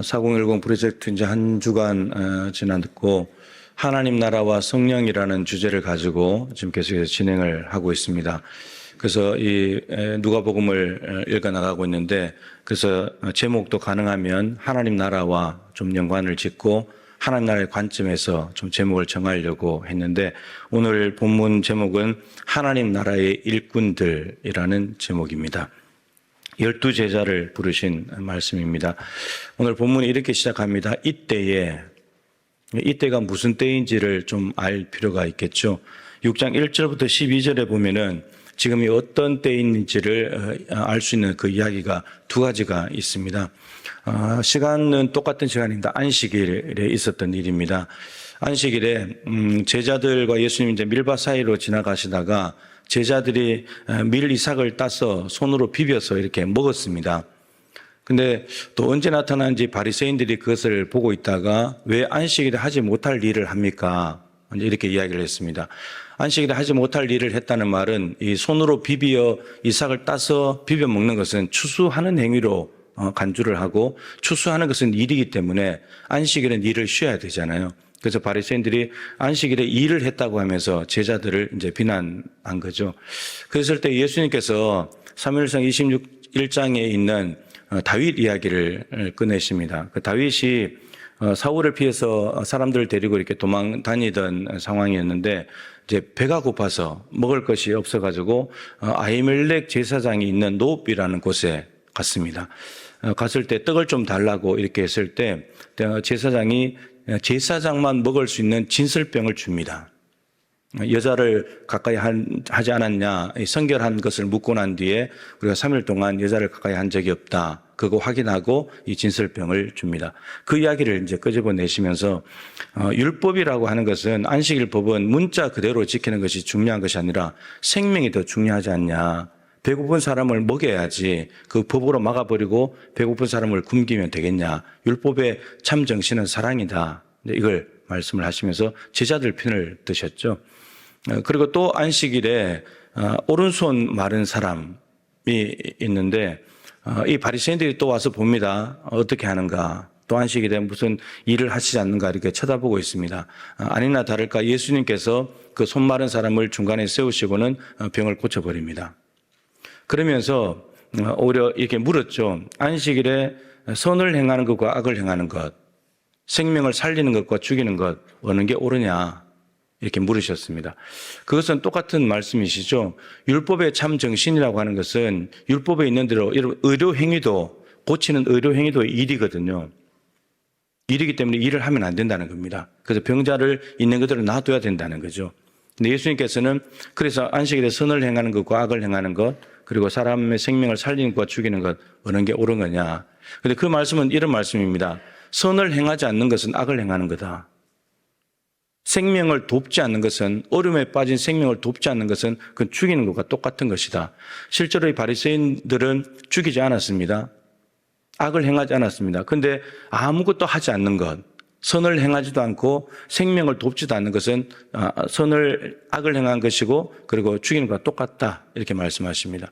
4010 프로젝트 이제 한 주간 지났고 하나님 나라와 성령이라는 주제를 가지고 지금 계속해서 진행을 하고 있습니다. 그래서 이 누가복음을 읽어 나가고 있는데, 그래서 제목도 가능하면 하나님 나라와 좀 연관을 짓고 하나님 나라의 관점에서 좀 제목을 정하려고 했는데, 오늘 본문 제목은 하나님 나라의 일꾼들이라는 제목입니다. 12제자를 부르신 말씀입니다. 오늘 본문이 이렇게 시작합니다. 이때가 무슨 때인지를 좀 알 필요가 있겠죠. 6장 1절부터 12절에 보면은 지금이 어떤 때인지를 알 수 있는 그 이야기가 두 가지가 있습니다. 시간은 똑같은 시간입니다. 안식일에 있었던 일입니다. 안식일에 제자들과 예수님이 이제 밀밭 사이로 지나가시다가 제자들이 밀 이삭을 따서 손으로 비벼서 이렇게 먹었습니다. 근데 또 언제 나타난지 바리새인들이 그것을 보고 있다가 왜 안식일에 하지 못할 일을 합니까? 이렇게 이야기를 했습니다. 안식일에 하지 못할 일을 했다는 말은 이 손으로 비비어 이삭을 따서 비벼 먹는 것은 추수하는 행위로 간주를 하고, 추수하는 것은 일이기 때문에 안식일은 일을 쉬어야 되잖아요. 그래서 바리새인들이 안식일에 일을 했다고 하면서 제자들을 이제 비난한 거죠. 그랬을 때 예수님께서 사무엘상 26장에 있는 다윗 이야기를 꺼내십니다. 그 다윗이 사울을 피해서 사람들을 데리고 이렇게 도망 다니던 상황이었는데, 이제 배가 고파서 먹을 것이 없어가지고 아히멜렉 제사장이 있는 노읍이라는 곳에 갔습니다. 갔을 때 떡을 좀 달라고 이렇게 했을 때 제사장이 제사장만 먹을 수 있는 진설병을 줍니다. 여자를 가까이 하지 않았냐, 성결한 것을 묻고 난 뒤에 우리가 3일 동안 여자를 가까이 한 적이 없다, 그거 확인하고 이 진설병을 줍니다. 그 이야기를 이제 끄집어내시면서 율법이라고 하는 것은, 안식일 법은 문자 그대로 지키는 것이 중요한 것이 아니라 생명이 더 중요하지 않냐, 배고픈 사람을 먹여야지 그 법으로 막아버리고 배고픈 사람을 굶기면 되겠냐, 율법의 참 정신은 사랑이다, 이걸 말씀을 하시면서 제자들 편을 드셨죠. 그리고 또 안식일에 오른손 마른 사람이 있는데, 이 바리새인들이 또 와서 봅니다. 어떻게 하는가, 또 안식일에 무슨 일을 하시지 않는가 이렇게 쳐다보고 있습니다. 아니나 다를까 예수님께서 그 손 마른 사람을 중간에 세우시고는 병을 고쳐버립니다. 그러면서 오히려 이렇게 물었죠. 안식일에 선을 행하는 것과 악을 행하는 것, 생명을 살리는 것과 죽이는 것, 어느 게 옳으냐 이렇게 물으셨습니다. 그것은 똑같은 말씀이시죠. 율법의 참 정신이라고 하는 것은 율법에 있는 대로 의료 행위도, 고치는 의료 행위도 일이거든요. 일이기 때문에 일을 하면 안 된다는 겁니다. 그래서 병자를 있는 그대로 놔둬야 된다는 거죠. 근데 예수님께서는 그래서 안식일에 선을 행하는 것과 악을 행하는 것, 그리고 사람의 생명을 살리는 것과 죽이는 것, 어느 게 옳은 거냐. 근데 그 말씀은 이런 말씀입니다. 선을 행하지 않는 것은 악을 행하는 거다. 생명을 돕지 않는 것은, 어려움에 빠진 생명을 돕지 않는 것은 그건 죽이는 것과 똑같은 것이다. 실제로 이 바리새인들은 죽이지 않았습니다. 악을 행하지 않았습니다. 그런데 아무것도 하지 않는 것, 선을 행하지도 않고 생명을 돕지도 않는 것은 악을 행한 것이고, 그리고 죽이는 것과 똑같다, 이렇게 말씀하십니다.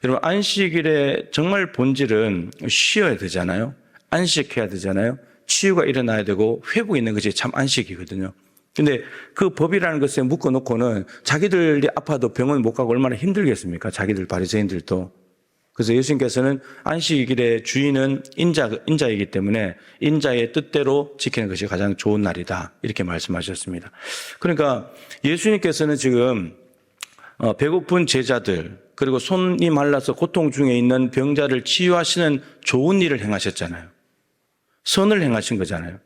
여러분, 안식일의 정말 본질은 쉬어야 되잖아요. 안식해야 되잖아요. 치유가 일어나야 되고 회복이 있는 것이 참 안식이거든요. 근데 그 법이라는 것에 묶어놓고는 자기들이 아파도 병원 못 가고 얼마나 힘들겠습니까? 자기들 바리새인들도. 그래서 예수님께서는 안식일의 주인은 인자이기 때문에 인자의 뜻대로 지키는 것이 가장 좋은 날이다, 이렇게 말씀하셨습니다. 그러니까 예수님께서는 지금 배고픈 제자들, 그리고 손이 말라서 고통 중에 있는 병자를 치유하시는 좋은 일을 행하셨잖아요. 선을 행하신 거잖아요.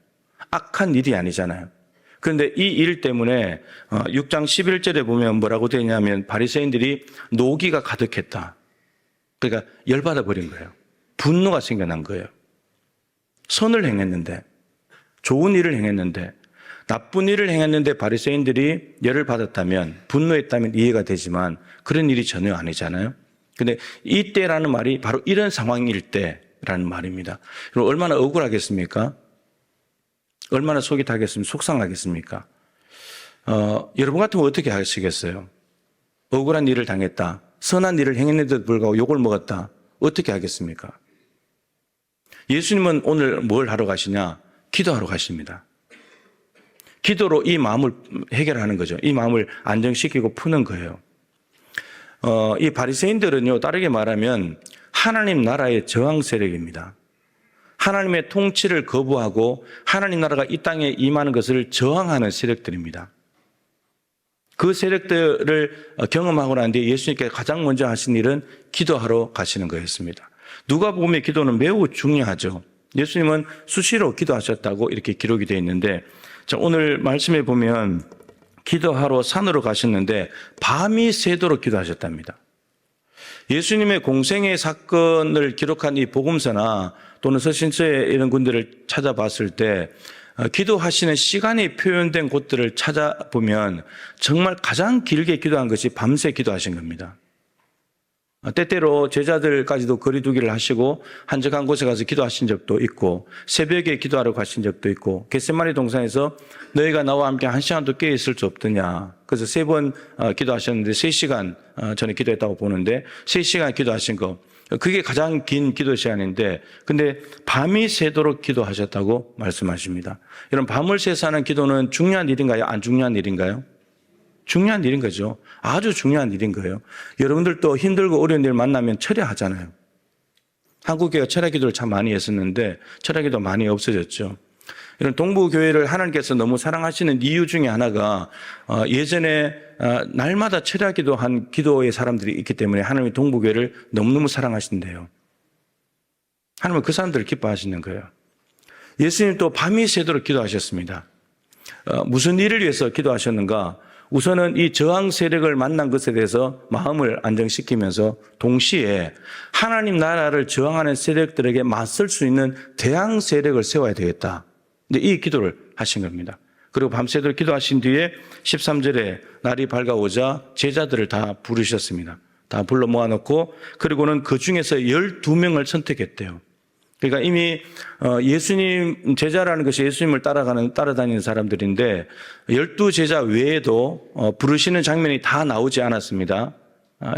악한 일이 아니잖아요. 그런데 이 일 때문에 6장 11절에 보면 뭐라고 되냐면, 바리새인들이 노기가 가득했다. 그러니까 열받아 버린 거예요. 분노가 생겨난 거예요. 선을 행했는데, 좋은 일을 행했는데, 나쁜 일을 행했는데 바리새인들이 열을 받았다면, 분노했다면 이해가 되지만 그런 일이 전혀 아니잖아요. 그런데 이때라는 말이 바로 이런 상황일 때라는 말입니다. 그럼 얼마나 억울하겠습니까? 얼마나 속이 타겠습니까? 속상하겠습니까? 여러분 같으면 어떻게 하시겠어요? 억울한 일을 당했다, 선한 일을 행했는데도 불구하고 욕을 먹었다, 어떻게 하겠습니까? 예수님은 오늘 뭘 하러 가시냐? 기도하러 가십니다. 기도로 이 마음을 해결하는 거죠. 이 마음을 안정시키고 푸는 거예요. 이 바리새인들은요, 다르게 말하면 하나님 나라의 저항 세력입니다. 하나님의 통치를 거부하고 하나님 나라가 이 땅에 임하는 것을 저항하는 세력들입니다. 그 세력들을 경험하고 난 뒤에 예수님께서 가장 먼저 하신 일은 기도하러 가시는 거였습니다. 누가복음의 기도는 매우 중요하죠. 예수님은 수시로 기도하셨다고 이렇게 기록이 되어 있는데, 자, 오늘 말씀에 보면 기도하러 산으로 가셨는데 밤이 새도록 기도하셨답니다. 예수님의 공생의 사건을 기록한 이 복음서나 또는 서신서의 이런 군들을 찾아봤을 때 기도하시는 시간이 표현된 곳들을 찾아보면 정말 가장 길게 기도한 것이 밤새 기도하신 겁니다. 때때로 제자들까지도 거리두기를 하시고 한적한 곳에 가서 기도하신 적도 있고, 새벽에 기도하러 가신 적도 있고, 겟세마네 동산에서 너희가 나와 함께 1시간도 깨어 있을 수 없더냐. 그래서 3번 기도하셨는데 3시간 전에 기도했다고 보는데 3시간 기도하신 거, 그게 가장 긴 기도 시간인데, 근데 밤이 새도록 기도하셨다고 말씀하십니다. 여러분, 밤을 새서 하는 기도는 중요한 일인가요? 안 중요한 일인가요? 중요한 일인 거죠. 아주 중요한 일인 거예요. 여러분들도 힘들고 어려운 일 만나면 철야하잖아요. 한국교회가 철야기도를 참 많이 했었는데 철야기도 많이 없어졌죠. 이런 동부교회를 하나님께서 너무 사랑하시는 이유 중에 하나가 예전에 날마다 철야기도 한 기도의 사람들이 있기 때문에 하나님이 동부교회를 너무너무 사랑하신대요. 하나님은 그 사람들을 기뻐하시는 거예요. 예수님도 밤이 새도록 기도하셨습니다. 무슨 일을 위해서 기도하셨는가? 우선은 이 저항 세력을 만난 것에 대해서 마음을 안정시키면서 동시에 하나님 나라를 저항하는 세력들에게 맞설 수 있는 대항 세력을 세워야 되겠다. 이 기도를 하신 겁니다. 그리고 밤새도록 기도하신 뒤에 13절에 날이 밝아오자 제자들을 다 부르셨습니다. 다 불러 모아놓고 그리고는 그 중에서 12명을 선택했대요. 그러니까 이미 예수님 제자라는 것이 예수님을 따라다니는 사람들인데 12제자 외에도 부르시는 장면이 다 나오지 않았습니다.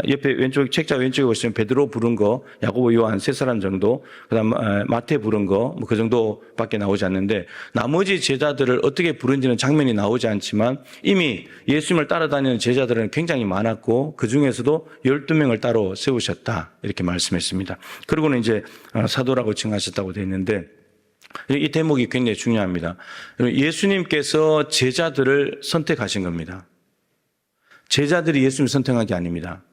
옆에 책자 왼쪽에 보시면 베드로 부른 거, 야고보, 요한 3사람 정도, 그다음 마태 부른 거, 그 정도밖에 나오지 않는데 나머지 제자들을 어떻게 부른지는 장면이 나오지 않지만 이미 예수님을 따라다니는 제자들은 굉장히 많았고 그 중에서도 12명을 따로 세우셨다 이렇게 말씀했습니다. 그리고는 이제 사도라고 칭하셨다고 되어 있는데 이 대목이 굉장히 중요합니다. 예수님께서 제자들을 선택하신 겁니다. 제자들이 예수님을 선택한 게 아닙니다.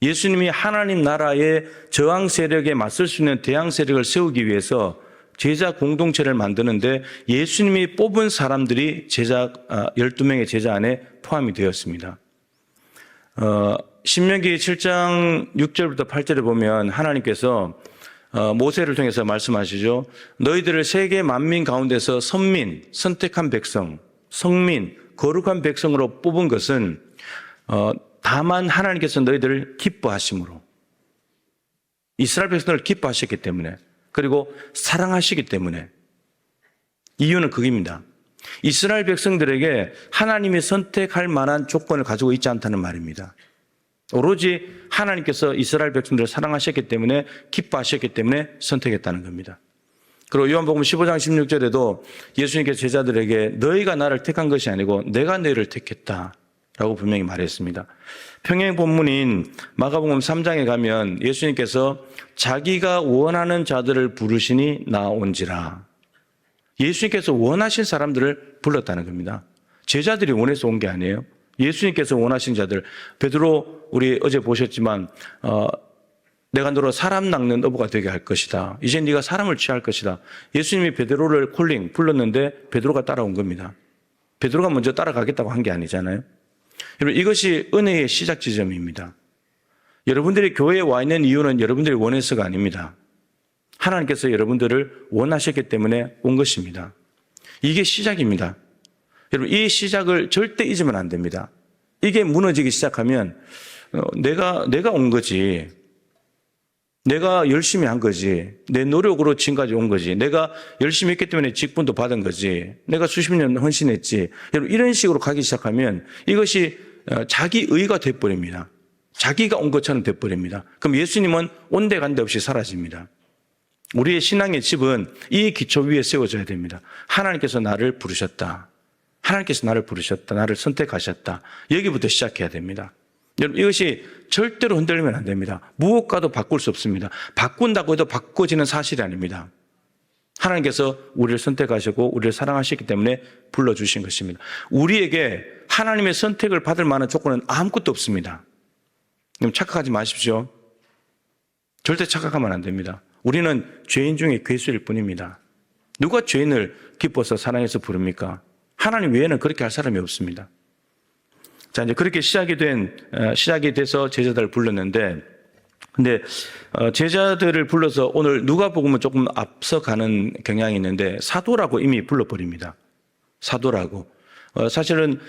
예수님이 하나님 나라의 저항 세력에 맞설 수 있는 대항 세력을 세우기 위해서 제자 공동체를 만드는데 예수님이 뽑은 사람들이 12명의 제자 안에 포함이 되었습니다. 신명기 7장 6절부터 8절에 보면 하나님께서 모세를 통해서 말씀하시죠. 너희들을 세계 만민 가운데서 선민, 선택한 백성, 성민, 거룩한 백성으로 뽑은 것은 다만 하나님께서 너희들을 기뻐하심으로, 이스라엘 백성을 기뻐하셨기 때문에, 그리고 사랑하시기 때문에, 이유는 그겁니다. 이스라엘 백성들에게 하나님이 선택할 만한 조건을 가지고 있지 않다는 말입니다. 오로지 하나님께서 이스라엘 백성들을 사랑하셨기 때문에, 기뻐하셨기 때문에 선택했다는 겁니다. 그리고 요한복음 15장 16절에도 예수님께서 제자들에게 너희가 나를 택한 것이 아니고 내가 너희를 택했다라고 분명히 말했습니다. 평행 본문인 마가복음 3장에 가면 예수님께서 자기가 원하는 자들을 부르시니 나온지라. 예수님께서 원하신 사람들을 불렀다는 겁니다. 제자들이 원해서 온 게 아니에요. 예수님께서 원하신 자들, 베드로 우리 어제 보셨지만 내가 너로 사람 낚는 어부가 되게 할 것이다. 이제 네가 사람을 취할 것이다. 예수님이 베드로를 불렀는데 베드로가 따라온 겁니다. 베드로가 먼저 따라가겠다고 한 게 아니잖아요. 여러분, 이것이 은혜의 시작 지점입니다. 여러분들이 교회에 와 있는 이유는 여러분들이 원해서가 아닙니다. 하나님께서 여러분들을 원하셨기 때문에 온 것입니다. 이게 시작입니다. 여러분, 이 시작을 절대 잊으면 안 됩니다. 이게 무너지기 시작하면 내가 온 거지, 내가 열심히 한 거지, 내 노력으로 지금까지 온 거지, 내가 열심히 했기 때문에 직분도 받은 거지, 내가 수십 년 헌신했지, 여러분, 이런 식으로 가기 시작하면 이것이 자기 의가 돼버립니다. 자기가 온 것처럼 돼버립니다. 그럼 예수님은 온데간데 없이 사라집니다. 우리의 신앙의 집은 이 기초 위에 세워져야 됩니다. 하나님께서 나를 부르셨다. 하나님께서 나를 부르셨다. 나를 선택하셨다. 여기부터 시작해야 됩니다. 여러분, 이것이 절대로 흔들리면 안 됩니다. 무엇과도 바꿀 수 없습니다. 바꾼다고 해도 바꿔지는 사실이 아닙니다. 하나님께서 우리를 선택하시고 우리를 사랑하셨기 때문에 불러주신 것입니다. 우리에게 하나님의 선택을 받을 만한 조건은 아무것도 없습니다. 그럼 착각하지 마십시오. 절대 착각하면 안 됩니다. 우리는 죄인 중에 괴수일 뿐입니다. 누가 죄인을 기뻐서 사랑해서 부릅니까? 하나님 외에는 그렇게 할 사람이 없습니다. 자, 이제 그렇게 시작이 돼서 제자들을 불렀는데, 근데 제자들을 불러서 오늘 누가복음은 조금 앞서가는 경향이 있는데 사도라고 이미 불러버립니다. 사도라고. 사실은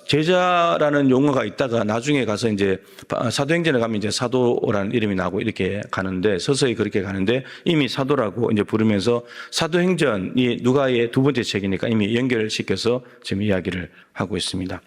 제자라는 용어가 있다가 나중에 가서 이제 사도행전에 가면 이제 사도라는 이름이 나고 이렇게 가는데, 서서히 그렇게 가는데 이미 사도라고 이제 부르면서 사도행전이 누가의 두 번째 책이니까 이미 연결시켜서 지금 이야기를 하고 있습니다.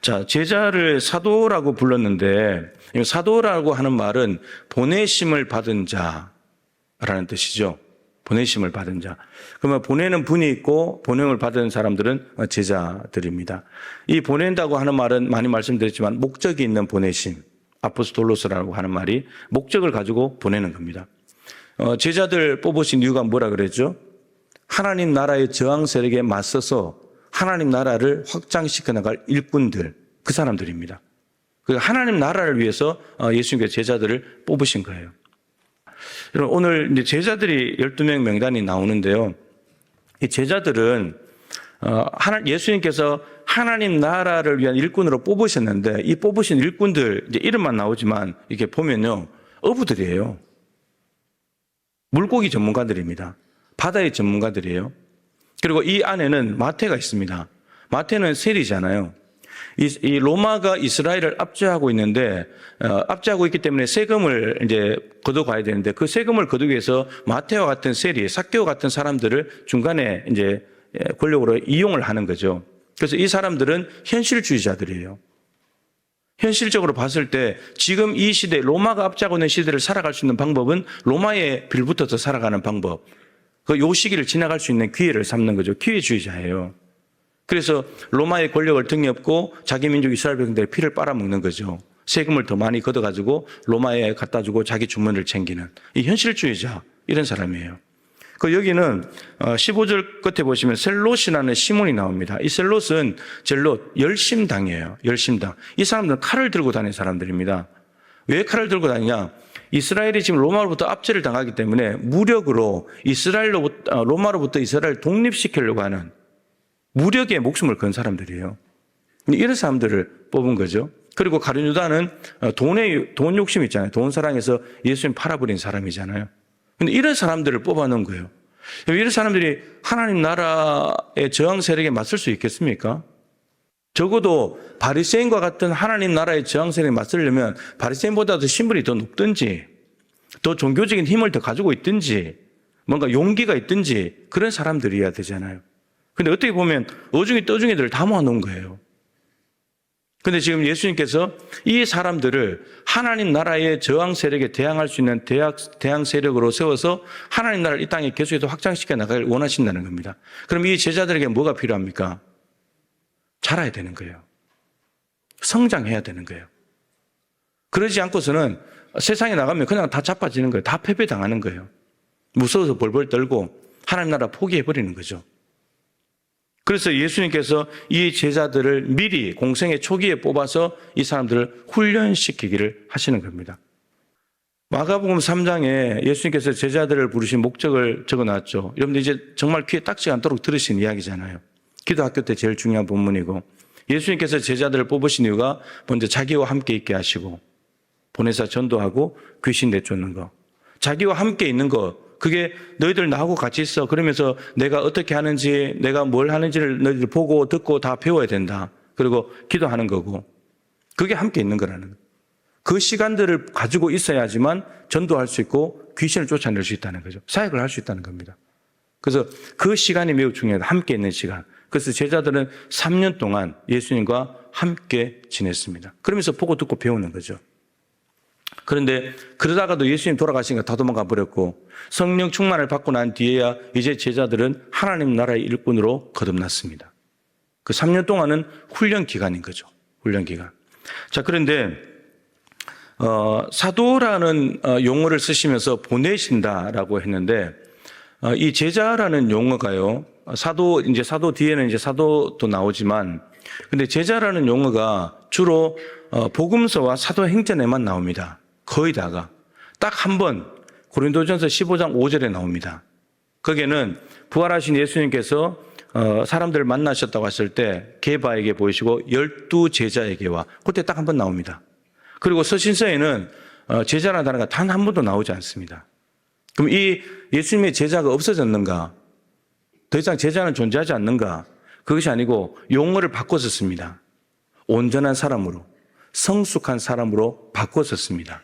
자, 제자를 사도라고 불렀는데, 사도라고 하는 말은 보내심을 받은 자라는 뜻이죠. 보내심을 받은 자. 그러면 보내는 분이 있고 보냄을 받은 사람들은 제자들입니다. 이 보낸다고 하는 말은 많이 말씀드렸지만 목적이 있는 보내심, 아포스톨로스라고 하는 말이 목적을 가지고 보내는 겁니다. 제자들 뽑으신 이유가 뭐라 그랬죠? 하나님 나라의 저항 세력에 맞서서 하나님 나라를 확장시켜 나갈 일꾼들, 그 사람들입니다. 하나님 나라를 위해서 예수님께서 제자들을 뽑으신 거예요. 여러분, 오늘 이제 제자들이 12명 명단이 나오는데요. 이 제자들은 예수님께서 하나님 나라를 위한 일꾼으로 뽑으셨는데, 이 뽑으신 일꾼들 이제 이름만 나오지만 이렇게 보면요, 어부들이에요. 물고기 전문가들입니다. 바다의 전문가들이에요. 그리고 이 안에는 마태가 있습니다. 마태는 세리잖아요. 이 로마가 이스라엘을 압제하고 있는데, 압제하고 있기 때문에 세금을 이제 걷어가야 되는데, 그 세금을 거두기 위해서 마태와 같은 세리, 삭개오 같은 사람들을 중간에 이제 권력으로 이용을 하는 거죠. 그래서 이 사람들은 현실주의자들이에요. 현실적으로 봤을 때 지금 이 시대, 로마가 압제하고 있는 시대를 살아갈 수 있는 방법은 로마에 빌붙어서 살아가는 방법, 요 시기를 지나갈 수 있는 기회를 삼는 거죠. 기회주의자예요. 그래서 로마의 권력을 등에 업고 자기 민족 이스라엘 백성들의 피를 빨아먹는 거죠. 세금을 더 많이 걷어가지고 로마에 갖다 주고 자기 주머니를 챙기는 이 현실주의자, 이런 사람이에요. 여기는 15절 끝에 보시면 셀롯이라는 시몬이 나옵니다. 이 셀롯은 열심당이에요. 열심당. 이 사람들은 칼을 들고 다니는 사람들입니다. 왜 칼을 들고 다니냐? 이스라엘이 지금 로마로부터 압제를 당하기 때문에 무력으로 로마로부터 이스라엘을 독립시키려고 하는 무력에 목숨을 건 사람들이에요. 이런 사람들을 뽑은 거죠. 그리고 가룟 유다는 돈 욕심이 있잖아요. 돈 사랑해서 예수님 팔아버린 사람이잖아요. 근데 이런 사람들을 뽑아놓은 거예요. 이런 사람들이 하나님 나라의 저항 세력에 맞설 수 있겠습니까? 적어도 바리새인과 같은 하나님 나라의 저항 세력에 맞서려면 바리새인보다 더 신분이 더 높든지, 더 종교적인 힘을 더 가지고 있든지, 뭔가 용기가 있든지 그런 사람들이어야 되잖아요. 근데 어떻게 보면 어중이 떠중이들을 다 모아놓은 거예요. 근데 지금 예수님께서 이 사람들을 하나님 나라의 저항 세력에 대항할 수 있는 대항 세력으로 세워서 하나님 나라를 이 땅에 계속해서 확장시켜 나가길 원하신다는 겁니다. 그럼 이 제자들에게 뭐가 필요합니까? 자라야 되는 거예요. 성장해야 되는 거예요. 그러지 않고서는 세상에 나가면 그냥 다 자빠지는 거예요. 다 패배당하는 거예요. 무서워서 벌벌 떨고 하나님 나라 포기해버리는 거죠. 그래서 예수님께서 이 제자들을 미리 공생의 초기에 뽑아서 이 사람들을 훈련시키기를 하시는 겁니다. 마가복음 3장에 예수님께서 제자들을 부르신 목적을 적어놨죠. 여러분들 이제 정말 귀에 딱지가 않도록 들으신 이야기잖아요. 기도학교 때 제일 중요한 본문이고, 예수님께서 제자들을 뽑으신 이유가 먼저 자기와 함께 있게 하시고 보내사 전도하고 귀신 내쫓는 거, 자기와 함께 있는 거, 그게 너희들 나하고 같이 있어. 그러면서 내가 어떻게 하는지, 내가 뭘 하는지를 너희들 보고 듣고 다 배워야 된다. 그리고 기도하는 거고, 그게 함께 있는 거라는 거예요. 그 시간들을 가지고 있어야지만 전도할 수 있고 귀신을 쫓아낼 수 있다는 거죠. 사역을 할 수 있다는 겁니다. 그래서 그 시간이 매우 중요하다. 함께 있는 시간. 그래서 제자들은 3년 동안 예수님과 함께 지냈습니다. 그러면서 보고 듣고 배우는 거죠. 그런데 그러다가도 예수님 돌아가시니까 다 도망가 버렸고 성령 충만을 받고 난 뒤에야 이제 제자들은 하나님 나라의 일꾼으로 거듭났습니다. 그 3년 동안은 훈련 기간인 거죠. 훈련 기간. 자, 그런데 사도라는 용어를 쓰시면서 보내신다라고 했는데 이 제자라는 용어가요. 사도 뒤에는 이제 사도도 나오지만 근데 제자라는 용어가 주로 복음서와 사도행전에만 나옵니다. 거의 다가. 딱 한 번 고린도전서 15장 5절에 나옵니다. 거기에는 부활하신 예수님께서 사람들을 만나셨다고 했을 때 게바에게 보이시고 12 제자에게와 그때 딱 한 번 나옵니다. 그리고 서신서에는 제자라는 단어가 단 한 번도 나오지 않습니다. 그럼 이 예수님의 제자가 없어졌는가? 더 이상 제자는 존재하지 않는가? 그것이 아니고 용어를 바꿔서 씁니다. 온전한 사람으로, 성숙한 사람으로 바꿔서 씁니다.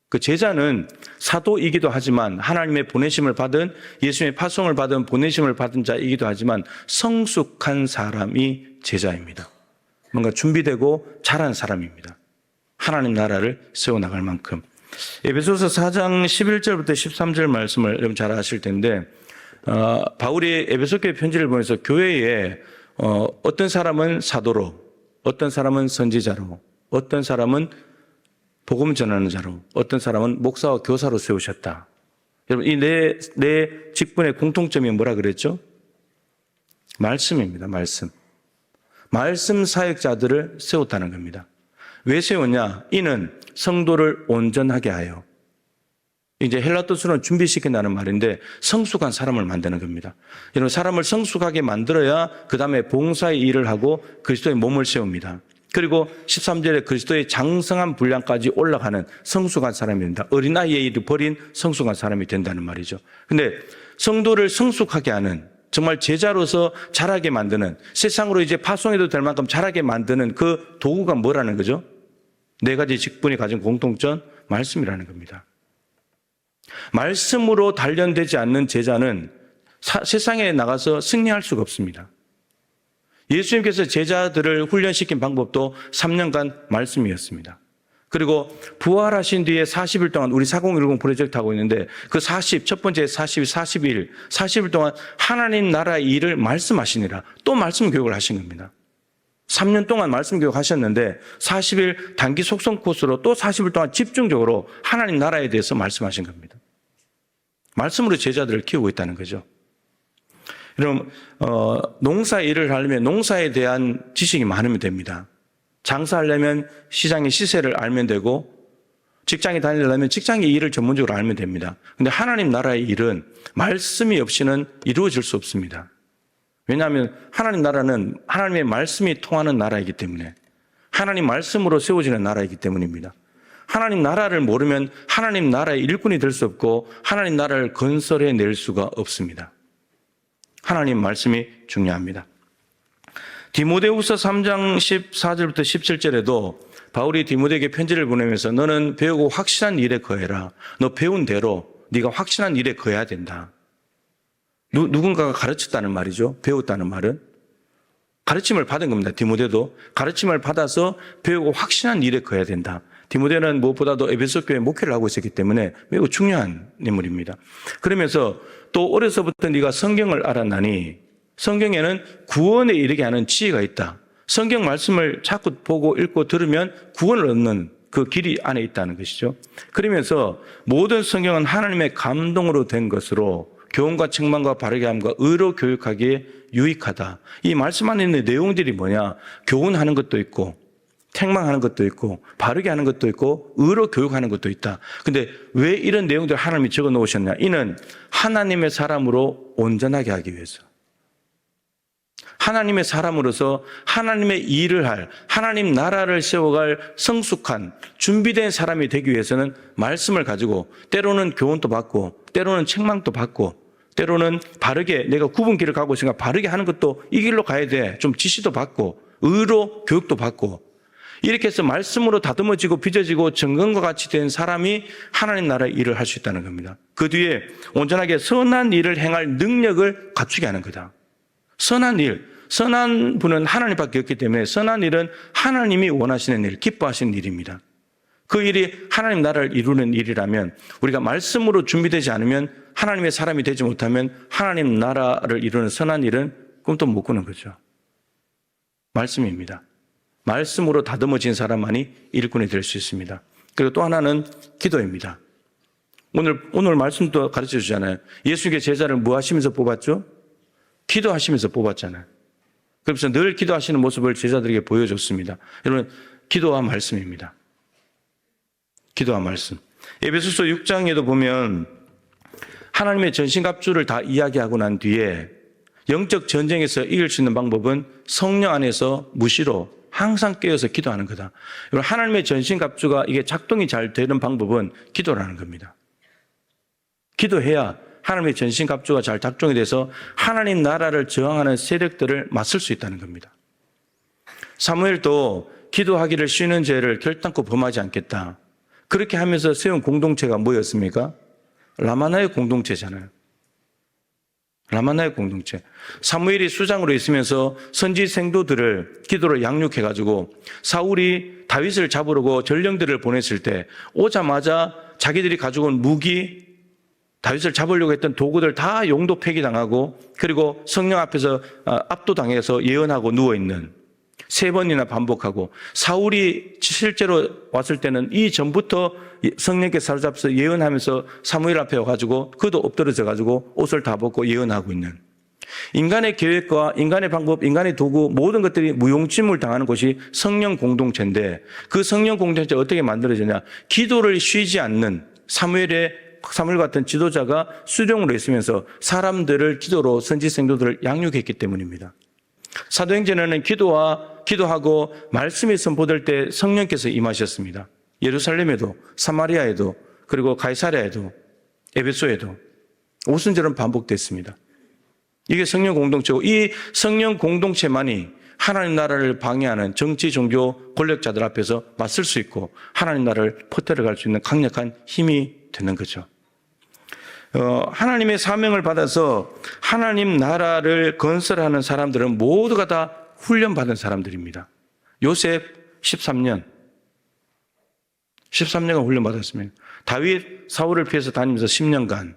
그 제자는 사도이기도 하지만 하나님의 보내심을 받은 예수님의 파송을 받은 보내심을 받은 자이기도 하지만 성숙한 사람이 제자입니다. 뭔가 준비되고 자란 사람입니다. 하나님 나라를 세워나갈 만큼. 에베소서 4장 11절부터 13절 말씀을 여러분 잘 아실 텐데 바울이 에베소 교회 편지를 보내서 교회에 어떤 사람은 사도로, 어떤 사람은 선지자로, 어떤 사람은 복음 전하는 자로, 어떤 사람은 목사와 교사로 세우셨다. 여러분 이 네 직분의 공통점이 뭐라 그랬죠? 말씀입니다. 말씀. 말씀 사역자들을 세웠다는 겁니다. 왜 세웠냐? 이는 성도를 온전하게 하여. 이제 헬라 뜻으로는 준비시킨다는 말인데 성숙한 사람을 만드는 겁니다. 여러분 사람을 성숙하게 만들어야 그 다음에 봉사의 일을 하고 그리스도의 몸을 세웁니다. 그리고 13절에 그리스도의 장성한 분량까지 올라가는 성숙한 사람이 된다. 어린아이의 일을 버린 성숙한 사람이 된다는 말이죠. 근데 성도를 성숙하게 하는 정말 제자로서 자라게 만드는 세상으로 이제 파송해도 될 만큼 자라게 만드는 그 도구가 뭐라는 거죠? 네 가지 직분이 가진 공통점, 말씀이라는 겁니다. 말씀으로 단련되지 않는 제자는 세상에 나가서 승리할 수가 없습니다. 예수님께서 제자들을 훈련시킨 방법도 3년간 말씀이었습니다. 그리고 부활하신 뒤에 40일 동안 우리 4010 프로젝트 하고 있는데 그 첫 번째 40일 동안 하나님 나라의 일을 말씀하시니라 또 말씀 교육을 하신 겁니다. 3년 동안 말씀 교육 하셨는데 40일 단기 속성 코스로 또 40일 동안 집중적으로 하나님 나라에 대해서 말씀하신 겁니다. 말씀으로 제자들을 키우고 있다는 거죠. 여러분 농사 일을 하려면 농사에 대한 지식이 많으면 됩니다. 장사하려면 시장의 시세를 알면 되고 직장에 다니려면 직장의 일을 전문적으로 알면 됩니다. 그런데 하나님 나라의 일은 말씀이 없이는 이루어질 수 없습니다. 왜냐하면 하나님 나라는 하나님의 말씀이 통하는 나라이기 때문에 하나님 말씀으로 세워지는 나라이기 때문입니다. 하나님 나라를 모르면 하나님 나라의 일꾼이 될 수 없고 하나님 나라를 건설해낼 수가 없습니다. 하나님 말씀이 중요합니다. 디모데후서 3장 14절부터 17절에도 바울이 디모데에게 편지를 보내면서 너는 배우고 확실한 일에 거해라. 너 배운 대로 네가 확실한 일에 거해야 된다. 누군가가 가르쳤다는 말이죠. 배웠다는 말은. 가르침을 받은 겁니다. 디모데도 가르침을 받아서 배우고 확실한 일에 거해야 된다. 디모데는 무엇보다도 에베소 교회 목회를 하고 있었기 때문에 매우 중요한 인물입니다. 그러면서 또 어려서부터 네가 성경을 알았나니 성경에는 구원에 이르게 하는 지혜가 있다. 성경 말씀을 자꾸 보고 읽고 들으면 구원을 얻는 그 길이 안에 있다는 것이죠. 그러면서 모든 성경은 하나님의 감동으로 된 것으로 교훈과 책망과 바르게 함과 의로 교육하기에 유익하다. 이 말씀 안에 있는 내용들이 뭐냐? 교훈하는 것도 있고 책망하는 것도 있고 바르게 하는 것도 있고 의로 교육하는 것도 있다. 근데 왜 이런 내용들을 하나님이 적어 놓으셨냐? 이는 하나님의 사람으로 온전하게 하기 위해서. 하나님의 사람으로서 하나님의 일을 할, 하나님 나라를 세워갈 성숙한 준비된 사람이 되기 위해서는 말씀을 가지고 때로는 교훈도 받고 때로는 책망도 받고 때로는 바르게 내가 굽은 길을 가고 있으니까 바르게 하는 것도 이 길로 가야 돼. 좀 지시도 받고 의로 교육도 받고 이렇게 해서 말씀으로 다듬어지고 빚어지고 정건과 같이 된 사람이 하나님 나라의 일을 할 수 있다는 겁니다. 그 뒤에 온전하게 선한 일을 행할 능력을 갖추게 하는 거다. 선한 일, 선한 분은 하나님밖에 없기 때문에 선한 일은 하나님이 원하시는 일, 기뻐하시는 일입니다. 그 일이 하나님 나라를 이루는 일이라면 우리가 말씀으로 준비되지 않으면 하나님의 사람이 되지 못하면 하나님 나라를 이루는 선한 일은 꿈도 못 꾸는 거죠. 말씀입니다. 말씀으로 다듬어진 사람만이 일꾼이 될 수 있습니다. 그리고 또 하나는 기도입니다. 오늘 말씀도 가르쳐 주잖아요. 예수님께 제자를 뭐 하시면서 뽑았죠? 기도하시면서 뽑았잖아요. 그래서 늘 기도하시는 모습을 제자들에게 보여줬습니다. 여러분, 기도와 말씀입니다. 기도와 말씀. 에베소서 6장에도 보면 하나님의 전신갑주를 다 이야기하고 난 뒤에 영적 전쟁에서 이길 수 있는 방법은 성령 안에서 무시로 항상 깨어서 기도하는 거다. 여러분, 하나님의 전신갑주가 이게 작동이 잘 되는 방법은 기도라는 겁니다. 기도해야 하나님의 전신갑주가 잘 작동이 돼서 하나님 나라를 저항하는 세력들을 맞설 수 있다는 겁니다. 사무엘도 기도하기를 쉬는 죄를 결단코 범하지 않겠다. 그렇게 하면서 세운 공동체가 뭐였습니까? 라마나의 공동체잖아요. 라마나의 공동체. 사무엘이 수장으로 있으면서 선지 생도들을 기도로 양육해가지고 사울이 다윗을 잡으려고 전령들을 보냈을 때 오자마자 자기들이 가지고 온 무기, 다윗을 잡으려고 했던 도구들 다 용도 폐기당하고 그리고 성령 앞에서 압도당해서 예언하고 누워있는 3번이나 반복하고 사울이 실제로 왔을 때는 이 전부터 성령께 사로잡혀서 예언하면서 사무엘 앞에 와가지고 그도 엎드러져가지고 옷을 다 벗고 예언하고 있는 인간의 계획과 인간의 방법, 인간의 도구 모든 것들이 무용지물 당하는 곳이 성령 공동체인데 그 성령 공동체가 어떻게 만들어지냐 기도를 쉬지 않는 사무엘 같은 지도자가 수령으로 있으면서 사람들을 기도로 선지 생도들을 양육했기 때문입니다. 사도행전에는 기도하고 말씀이 선포될 때 성령께서 임하셨습니다. 예루살렘에도 사마리아에도 그리고 가이사랴에도 에베소에도 오순절은 반복됐습니다. 이게 성령 공동체고 이 성령 공동체만이 하나님 나라를 방해하는 정치, 종교, 권력자들 앞에서 맞설 수 있고 하나님 나라를 퍼뜨려갈 수 있는 강력한 힘이 되는 거죠. 하나님의 사명을 받아서 하나님 나라를 건설하는 사람들은 모두가 다 훈련받은 사람들입니다. 요셉 13년간 훈련받았습니다. 다윗 사울을 피해서 다니면서 10년간.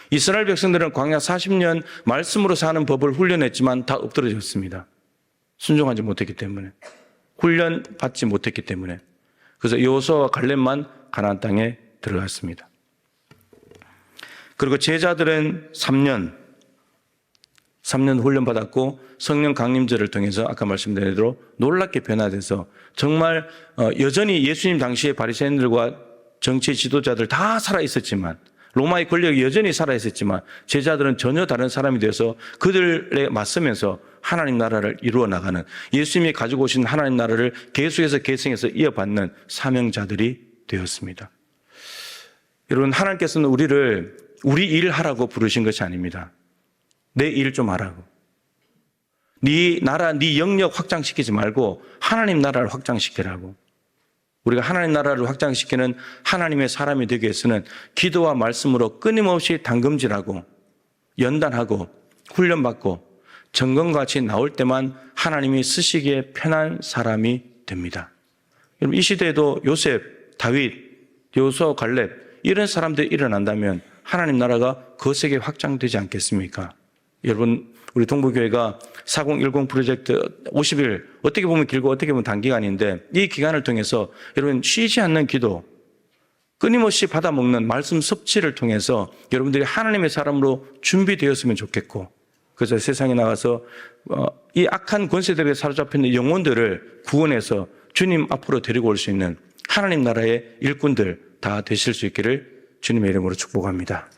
이스라엘 백성들은 광야 40년 말씀으로 사는 법을 훈련했지만 다 엎드러졌습니다. 순종하지 못했기 때문에. 훈련받지 못했기 때문에. 그래서 여호수아와 갈렙만 가나안 땅에 들어갔습니다. 그리고 제자들은 3년 훈련받았고 성령 강림절을 통해서 아까 말씀드린 대로 놀랍게 변화돼서 정말 여전히 예수님 당시의 바리새인들과 정치 지도자들 다 살아있었지만 로마의 권력이 여전히 살아있었지만 제자들은 전혀 다른 사람이 되어서 그들에 맞서면서 하나님 나라를 이루어 나가는 예수님이 가지고 오신 하나님 나라를 계속해서 계승해서 이어받는 사명자들이 되었습니다. 여러분, 하나님께서는 우리 일 하라고 부르신 것이 아닙니다. 내 일 좀 하라고. 네 나라, 네 영역 확장시키지 말고 하나님 나라를 확장시키라고. 우리가 하나님 나라를 확장시키는 하나님의 사람이 되기 위해서는 기도와 말씀으로 끊임없이 담금질하고 연단하고 훈련받고 점검같이 나올 때만 하나님이 쓰시기에 편한 사람이 됩니다. 여러분, 이 시대에도 요셉, 다윗, 여호수아, 갈렙 이런 사람들이 일어난다면 하나님 나라가 거세게 확장되지 않겠습니까? 여러분, 우리 동부교회가 4010 프로젝트 50일, 어떻게 보면 길고 어떻게 보면 단기간인데 이 기간을 통해서 여러분 쉬지 않는 기도, 끊임없이 받아먹는 말씀 섭취를 통해서 여러분들이 하나님의 사람으로 준비되었으면 좋겠고 그래서 세상에 나가서 이 악한 권세들에 사로잡힌 영혼들을 구원해서 주님 앞으로 데리고 올 수 있는 하나님 나라의 일꾼들 다 되실 수 있기를 주님의 이름으로 축복합니다.